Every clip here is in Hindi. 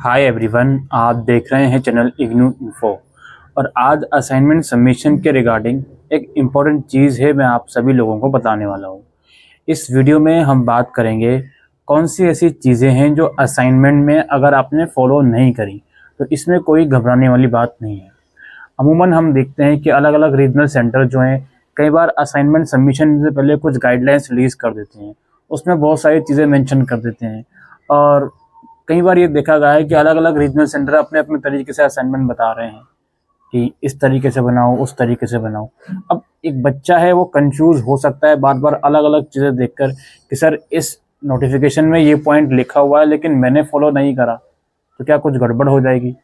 हाय एवरीवन, आप देख रहे हैं चैनल इग्नू इन्फो। और आज असाइनमेंट सबमिशन के रिगार्डिंग एक इम्पॉर्टेंट चीज़ है, मैं आप सभी लोगों को बताने वाला हूँ। इस वीडियो में हम बात करेंगे कौन सी ऐसी चीज़ें हैं जो असाइनमेंट में अगर आपने फॉलो नहीं करी तो इसमें कोई घबराने वाली बात नहीं है। अमूमन हम देखते हैं कि अलग अलग रीजनल सेंटर जो हैं कई बार असाइनमेंट सबमिशन से पहले कुछ गाइडलाइंस रिलीज़ कर देते हैं, उसमें बहुत सारी चीज़ें मेंशन कर देते हैं। और कई बार ये देखा गया है कि अलग अलग रीजनल सेंटर अपने अपने तरीके से असाइनमेंट बता रहे हैं कि इस तरीके से बनाओ, उस तरीके से बनाओ। अब एक बच्चा है वो कंफ्यूज हो सकता है बार बार अलग अलग चीज़ें देखकर कि सर इस नोटिफिकेशन में ये पॉइंट लिखा हुआ है लेकिन मैंने फॉलो नहीं करा, तो क्या कुछ गड़बड़ हो जाएगी।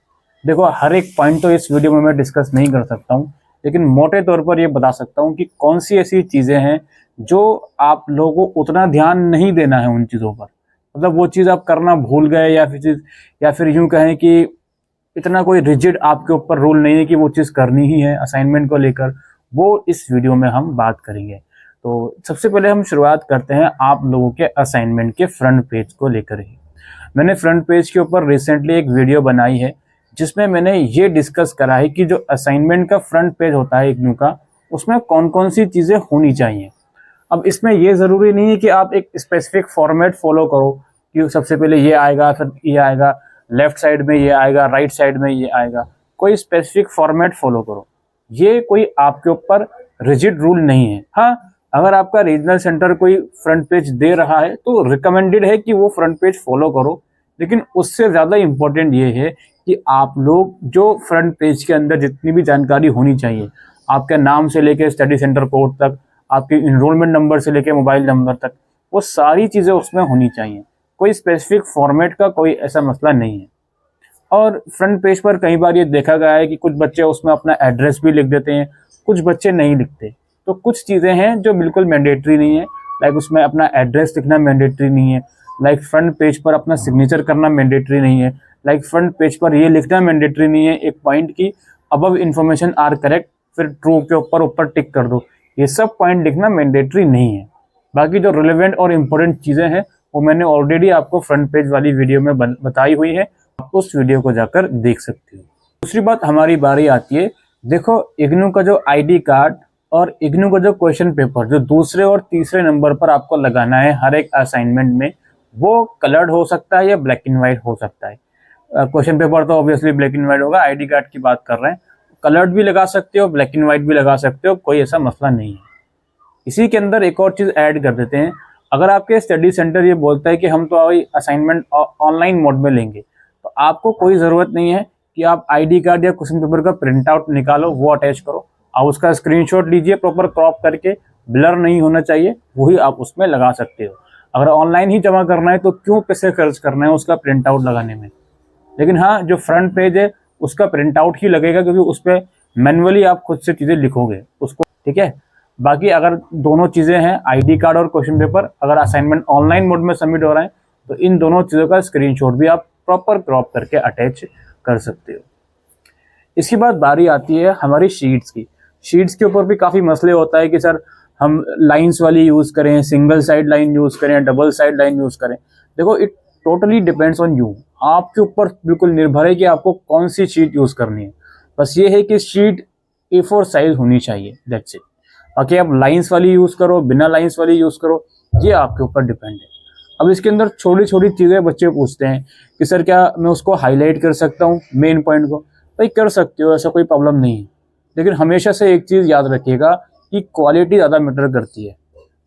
देखो, हर एक पॉइंट तो इस वीडियो में मैं डिस्कस नहीं कर सकता हूँ, लेकिन मोटे तौर पर ये बता सकता हूँ कि कौन सी ऐसी चीज़ें हैं जो आप लोगों को उतना ध्यान नहीं देना है उन चीज़ों पर। मतलब वो चीज़ आप करना भूल गए या फिर यूं कहें कि इतना कोई रिजिड आपके ऊपर रूल नहीं है कि वो चीज़ करनी ही है असाइनमेंट को लेकर, वो इस वीडियो में हम बात करेंगे। तो सबसे पहले हम शुरुआत करते हैं आप लोगों के असाइनमेंट के फ्रंट पेज को लेकर ही। मैंने फ्रंट पेज के ऊपर रिसेंटली एक वीडियो बनाई है जिसमें मैंने ये डिस्कस करा है कि जो असाइनमेंट का फ्रंट पेज होता है इग्नू का, उसमें कौन कौन सी चीज़ें होनी चाहिए। अब इसमें ये ज़रूरी नहीं है कि आप एक स्पेसिफिक फॉर्मेट फॉलो करो कि सबसे पहले ये आएगा, फिर ये आएगा, लेफ्ट साइड में ये आएगा, राइट साइड में ये आएगा। कोई स्पेसिफिक फॉर्मेट फॉलो करो, ये कोई आपके ऊपर रिजिड रूल नहीं है। हाँ, अगर आपका रीजनल सेंटर कोई फ्रंट पेज दे रहा है तो रिकमेंडेड है कि वो फ्रंट पेज फॉलो करो, लेकिन उससे ज़्यादा इम्पोर्टेंट ये है कि आप लोग जो फ्रंट पेज के अंदर जितनी भी जानकारी होनी चाहिए, आपके नाम से लेके स्टडी सेंटर कोड तक, आपके इनरोलमेंट नंबर से लेके मोबाइल नंबर तक, वो सारी चीज़ें उसमें होनी चाहिए। कोई स्पेसिफिक फॉर्मेट का कोई ऐसा मसला नहीं है। और फ्रंट पेज पर कई बार ये देखा गया है कि कुछ बच्चे उसमें अपना एड्रेस भी लिख देते हैं, कुछ बच्चे नहीं लिखते। तो कुछ चीज़ें हैं जो बिल्कुल मैंडेटरी नहीं है, लाइक उसमें अपना एड्रेस लिखना मैंडेटरी नहीं है, लाइक फ्रंट पेज पर अपना सिग्नेचर करना मैंडेटरी नहीं है, लाइक फ्रंट पेज पर ये लिखना मैंडेटरी नहीं है एक पॉइंट की अबव इन्फॉर्मेशन आर करेक्ट, फिर ट्रू के ऊपर ऊपर टिक कर दो। ये सब पॉइंट लिखना मैंडेटरी नहीं है। बाकी जो रिलेवेंट और इम्पोर्टेंट चीज़ें हैं वो मैंने ऑलरेडी आपको फ्रंट पेज वाली वीडियो में बताई हुई है, आप उस वीडियो को जाकर देख सकते हो। दूसरी बात हमारी बारी आती है, देखो इग्नू का जो आईडी कार्ड और इग्नू का जो क्वेश्चन पेपर जो दूसरे और तीसरे नंबर पर आपको लगाना है हर एक असाइनमेंट में, वो कलर्ड हो सकता है या ब्लैक एंड व्हाइट हो सकता है। क्वेश्चन पेपर तो ऑब्वियसली ब्लैक एंड व्हाइट होगा, आईडी कार्ड की बात कर रहे हैं, कलर्ड भी लगा सकते हो, ब्लैक एंड व्हाइट भी लगा सकते हो, कोई ऐसा मसला नहीं है। इसी के अंदर एक और चीज़ ऐड कर देते हैं, अगर आपके स्टडी सेंटर ये बोलता है कि हम तो अभी असाइनमेंट ऑनलाइन मोड में लेंगे, तो आपको कोई ज़रूरत नहीं है कि आप आईडी कार्ड या क्वेश्चन पेपर का प्रिंट आउट निकालो, वो अटैच करो। आप उसका स्क्रीनशॉट लीजिए, प्रॉपर क्रॉप करके, ब्लर नहीं होना चाहिए, वही आप उसमें लगा सकते हो। अगर ऑनलाइन ही जमा करना है तो क्यों पैसे खर्च करना है उसका प्रिंट आउट लगाने में। लेकिन हाँ, जो फ्रंट पेज है उसका प्रिंट आउट ही लगेगा, क्योंकि उस पर मैनुअली आप खुद से चीज़ें लिखोगे उसको, ठीक है। बाकी अगर दोनों चीज़ें हैं, आईडी कार्ड और क्वेश्चन पेपर, अगर असाइनमेंट ऑनलाइन मोड में सबमिट हो रहा है तो इन दोनों चीज़ों का स्क्रीनशॉट भी आप प्रॉपर क्रॉप करके अटैच कर सकते हो। इसके बाद बारी आती है हमारी शीट्स की। शीट्स के ऊपर भी काफ़ी मसले होता है कि सर हम लाइंस वाली यूज़ करें, सिंगल साइड लाइन यूज़ करें, डबल साइड लाइन यूज़ करें। देखो, it totally depends on you, आपके ऊपर बिल्कुल निर्भर है कि आपको कौन सी शीट यूज़ करनी है। बस ये है कि शीट A4 साइज होनी चाहिए, दैट्स इट। बाकी आप लाइंस वाली यूज़ करो, बिना लाइंस वाली यूज़ करो, ये आपके ऊपर डिपेंड है। अब इसके अंदर छोटी छोटी चीज़ें बच्चे पूछते हैं कि सर क्या मैं उसको हाईलाइट कर सकता हूँ मेन पॉइंट को। भाई कर सकते हो, ऐसा कोई प्रॉब्लम नहीं है, लेकिन हमेशा से एक चीज़ याद रखिएगा कि क्वालिटी ज़्यादा मैटर करती है।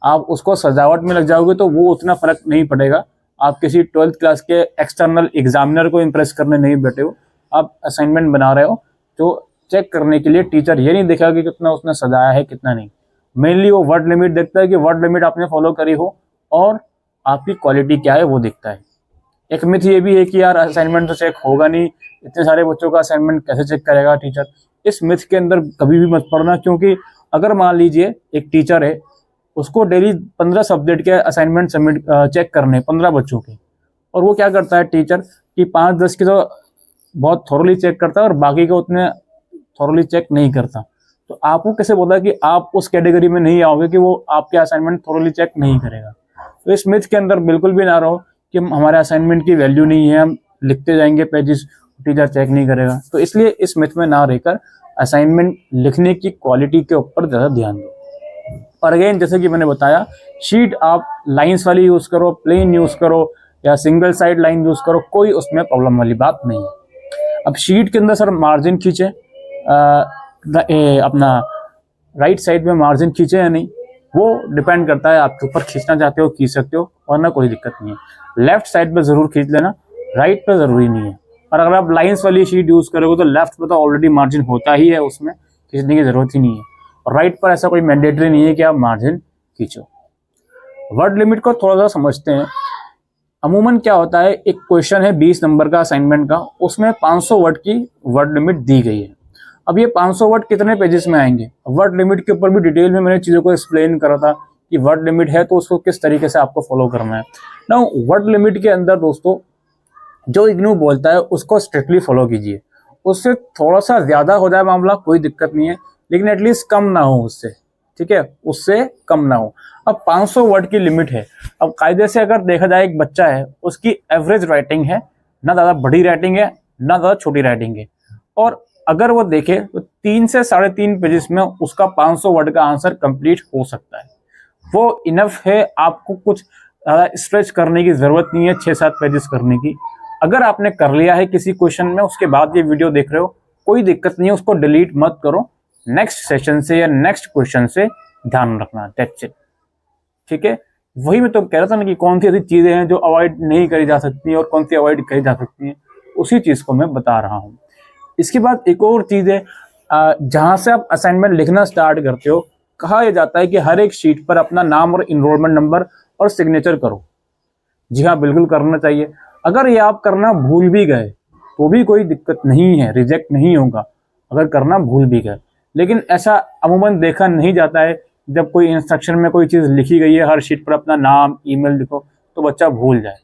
आप उसको सजावट में लग जाओगे तो वो उतना फ़र्क नहीं पड़ेगा। आप किसी 12th क्लास के एक्सटर्नल एग्जामिनर को इम्प्रेस करने नहीं बैठे हो, आप असाइनमेंट बना रहे हो, तो चेक करने के लिए टीचर ये नहीं देखा कि कितना उसने सजाया है कितना नहीं। मेनली वो वर्ड लिमिट देखता है कि वर्ड लिमिट आपने फॉलो करी हो और आपकी क्वालिटी क्या है वो देखता है। एक मिथ ये भी है कि यार असाइनमेंट तो चेक होगा नहीं, इतने सारे बच्चों का असाइनमेंट कैसे चेक करेगा टीचर। इस मिथ के अंदर कभी भी मत पड़ना, क्योंकि अगर मान लीजिए एक टीचर है, उसको डेली 15 सब्जेक्ट के असाइनमेंट सबमिट चेक करने 15 बच्चों के, और वो क्या करता है टीचर कि 5-10 की तो बहुत थॉरली चेक करता है और बाकी को उतने थॉरली चेक नहीं करता। तो आपको कैसे बोला कि आप उस कैटेगरी में नहीं आओगे कि वो आपके असाइनमेंट थॉरली चेक नहीं करेगा। तो इस मिथ के अंदर बिल्कुल भी ना रहो कि हमारे असाइनमेंट की वैल्यू नहीं है, हम लिखते जाएंगे पेजेस, टीचर चेक नहीं करेगा। तो इसलिए इस मिथ में ना रहकर असाइनमेंट लिखने की क्वालिटी के ऊपर ज़्यादा ध्यान दो। और अगेन जैसे कि मैंने बताया, शीट आप लाइंस वाली यूज़ करो, प्लेन यूज़ करो या सिंगल साइड लाइन यूज़ करो, कोई उसमें प्रॉब्लम वाली बात नहीं है। अब शीट के अंदर सर मार्जिन खींचे, अपना राइट साइड में मार्जिन खींचे या नहीं, वो डिपेंड करता है, आपके ऊपर खींचना चाहते हो खींच सकते हो, वरना कोई दिक्कत नहीं है। लेफ्ट साइड पे ज़रूर खींच लेना, राइट पे ज़रूरी नहीं है। और अगर आप लाइंस वाली शीट यूज़ करोगे तो लेफ्ट पे तो ऑलरेडी मार्जिन होता ही है, उसमें खींचने की ज़रूरत ही नहीं है। और राइट पर ऐसा कोई मैंडेटरी नहीं है कि आप मार्जिन खींचो। वर्ड लिमिट को थोड़ा सा समझते हैं। अमूमन क्या होता है, एक क्वेश्चन है 20 नंबर का असाइनमेंट का, उसमें 500 वर्ड की वर्ड लिमिट दी गई है। अब ये 500 वर्ड कितने पेजेस में आएंगे? वर्ड लिमिट के ऊपर भी डिटेल में मैंने चीज़ों को एक्सप्लेन करा था कि वर्ड लिमिट है तो उसको किस तरीके से आपको फॉलो करना है। नाउ वर्ड लिमिट के अंदर दोस्तों जो इग्नू बोलता है उसको स्ट्रिक्टली फॉलो कीजिए। उससे थोड़ा सा ज़्यादा हो जाए मामला कोई दिक्कत नहीं है, लेकिन एटलीस्ट कम ना हो उससे, ठीक है, उससे कम ना हो। अब 500 वर्ड की लिमिट है। अब कायदे से अगर देखा जाए, एक बच्चा है, उसकी एवरेज राइटिंग है, ना ज़्यादा बड़ी राइटिंग है ना ज़्यादा छोटी राइटिंग है, और अगर वो देखे तो 3 से 3.5 पेजेस में उसका 500 वर्ड का आंसर कंप्लीट हो सकता है। वो इनफ है, आपको कुछ ज़्यादा स्ट्रेच करने की ज़रूरत नहीं है 6-7 पेजेस करने की। अगर आपने कर लिया है किसी क्वेश्चन में, उसके बाद ये वीडियो देख रहे हो, कोई दिक्कत नहीं है, उसको डिलीट मत करो, नेक्स्ट सेशन से या नेक्स्ट क्वेश्चन से ध्यान रखना, दैट्स इट, ठीक है। वही मैं तो कह रहा था ना कि कौन सी ऐसी चीज़ें हैं जो अवॉइड नहीं करी जा सकती और कौन सी अवॉइड करी जा सकती हैं, उसी चीज़ को मैं बता रहा हूँ। इसके बाद एक और चीज़ है, जहाँ से आप असाइनमेंट लिखना स्टार्ट करते हो, कहा यह जाता है कि हर एक शीट पर अपना नाम और इनरोलमेंट नंबर और सिग्नेचर करो। जी हाँ, बिल्कुल करना चाहिए। अगर ये आप करना भूल भी गए तो भी कोई दिक्कत नहीं है, रिजेक्ट नहीं होगा अगर करना भूल भी गए। लेकिन ऐसा अमूमन देखा नहीं जाता है, जब कोई इंस्ट्रक्शन में कोई चीज़ लिखी गई है, हर शीट पर अपना नाम ईमेल लिखो, तो बच्चा भूल जाए।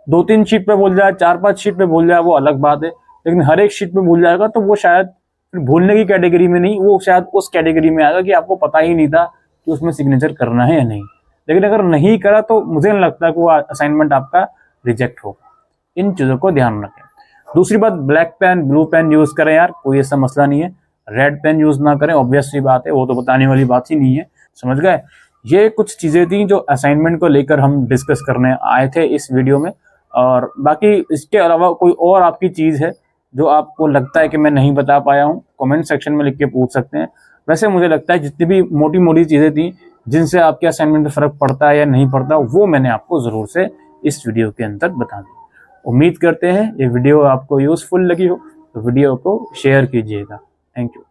2-3 शीट पे भूल जाए, 4-5 शीट पे भूल जाए, वो अलग बात है, लेकिन हर एक शीट पे भूल जाएगा तो वो शायद भूलने की कैटेगरी में नहीं, वो शायद उस कैटेगरी में आएगा कि आपको पता ही नहीं था कि उसमें सिग्नेचर करना है या नहीं। लेकिन अगर नहीं करा तो मुझे नहीं लगता कि वो असाइनमेंट आपका रिजेक्ट होगा। इन चीज़ों को ध्यान रखें। दूसरी बात, black pen blue pen use करें यार, कोई ऐसा मसला नहीं है। रेड पेन यूज़ ना करें, ऑब्वियस सी बात है, वो तो बताने वाली बात ही नहीं है, समझ गए। ये कुछ चीज़ें थी जो असाइनमेंट को लेकर हम डिस्कस करने आए थे इस वीडियो में। और बाकी इसके अलावा कोई और आपकी चीज़ है जो आपको लगता है कि मैं नहीं बता पाया हूँ, कमेंट सेक्शन में लिख के पूछ सकते हैं। वैसे मुझे लगता है जितनी भी मोटी मोटी चीज़ें थी जिनसे आपके असाइनमेंट में फ़र्क पड़ता है या नहीं पड़ता, वो मैंने आपको ज़रूर से इस वीडियो के अंदर बता दी। उम्मीद करते हैं ये वीडियो आपको यूज़फुल लगी हो, तो वीडियो को शेयर कीजिएगा। Thank you.